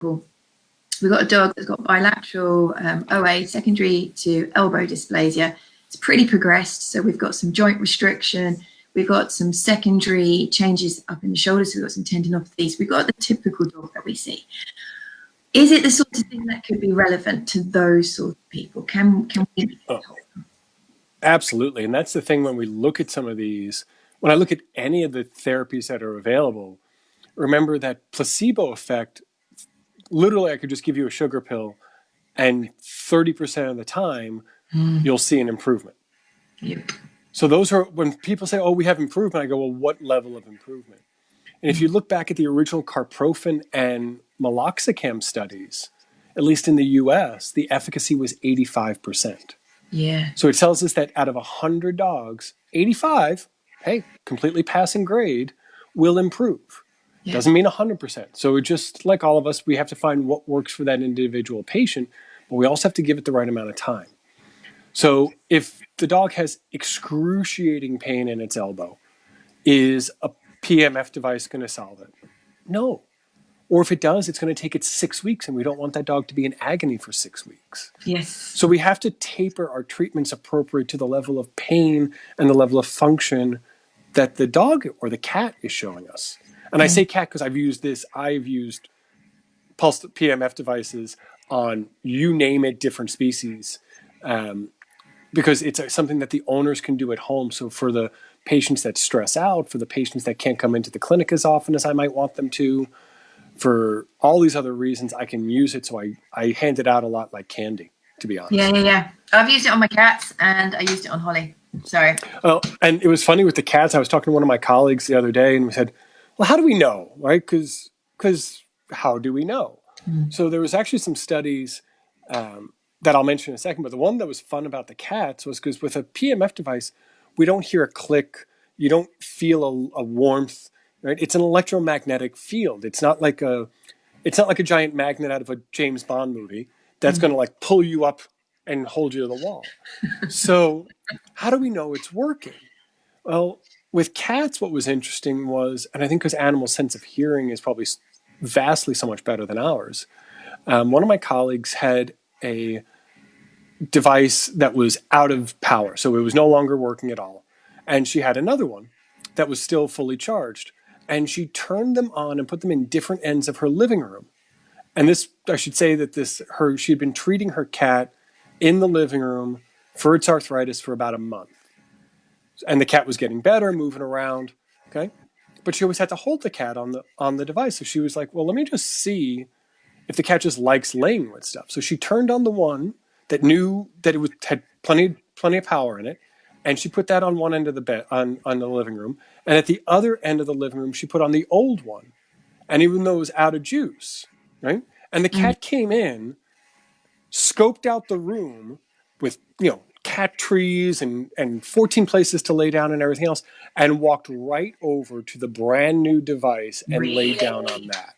example, we've got a dog that's got bilateral OA, secondary to elbow dysplasia. It's pretty progressed. So we've got some joint restriction. We've got some secondary changes up in the shoulders. So we've got some tendinopathies. We've got the typical dog that we see. Is it the sort of thing that could be relevant to those sort of people? Can we help them? Absolutely. And that's the thing when we look at some of these, when I look at any of the therapies that are available, remember that placebo effect, literally I could just give you a sugar pill and 30% of the time you'll see an improvement. Yep. So those are, when people say, oh, we have improvement, I go, well, what level of improvement? And if you look back at the original carprofen and meloxicam studies, at least in the US, the efficacy was 85%. Yeah. So it tells us that out of 100 dogs, 85, hey, completely passing grade, will improve. Yeah. Doesn't mean 100%. So just like all of us, we have to find what works for that individual patient, but we also have to give it the right amount of time. So if the dog has excruciating pain in its elbow, is a PEMF device going to solve it? No. Or if it does, it's going to take it 6 weeks, and we don't want that dog to be in agony for 6 weeks. Yes. So we have to taper our treatments appropriate to the level of pain and the level of function that the dog or the cat is showing us. And I say cat because I've used pulse PEMF devices on you name it, different species, because it's something that the owners can do at home. So for the patients that stress out, for the patients that can't come into the clinic as often as I might want them to, for all these other reasons, I can use it. So I hand it out a lot like candy, to be honest. Yeah. I've used it on my cats and I used it on Holly. Sorry. Well, and it was funny with the cats. I was talking to one of my colleagues the other day and we said, well, how do we know, right? Because how do we know? So there was actually some studies that I'll mention in a second, but the one that was fun about the cats was because with a PEMF device, we don't hear a click. You don't feel a warmth, right? It's an electromagnetic field. It's not like a giant magnet out of a James Bond movie that's going to like pull you up and hold you to the wall. So how do we know it's working? Well, with cats, what was interesting was, and I think because animal sense of hearing is probably vastly so much better than ours, one of my colleagues had a device that was out of power. So it was no longer working at all. And she had another one that was still fully charged. And she turned them on and put them in different ends of her living room. And this, I should say that she had been treating her cat in the living room for its arthritis for about a month. And the cat was getting better, moving around, okay? But she always had to hold the cat on the device. So she was like, well, let me just see if the cat just likes laying with stuff. So she turned on the one that knew that had plenty of power in it, and she put that on one end of the bed, on the living room. And at the other end of the living room, she put on the old one. And even though it was out of juice, right? And the cat came in, scoped out the room with, cat trees and 14 places to lay down and everything else, and walked right over to the brand new device and laid down on that.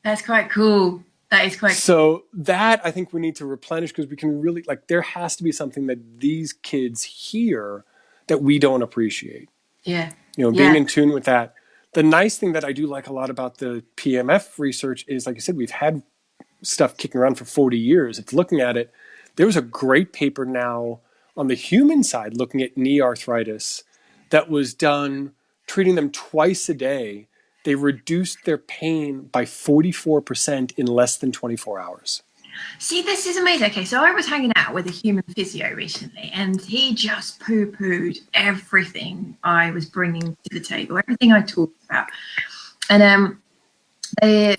That's quite cool. That is quite cool. So that I think we need to replenish, because we can really, there has to be something that these kids hear that we don't appreciate. Yeah. Being in tune with that. The nice thing that I do like a lot about the PEMF research is, like I said, we've had stuff kicking around for 40 years. It's looking at it. There was a great paper now on the human side looking at knee arthritis that was done treating them twice a day. They reduced their pain by 44% in less than 24 hours. See, this is amazing. Okay, so I was hanging out with a human physio recently, and he just poo-pooed everything I was bringing to the table, everything I talked about. And the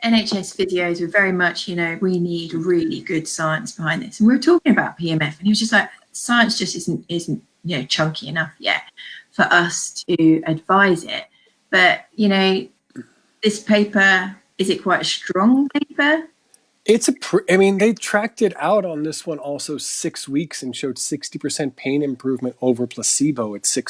NHS physios were very much, we need really good science behind this. And we were talking about PEMF, and he was just like, science just isn't chunky enough yet for us to advise it. But, this paper, is it quite a strong paper? They tracked it out on this one also 6 weeks and showed 60% pain improvement over placebo at 6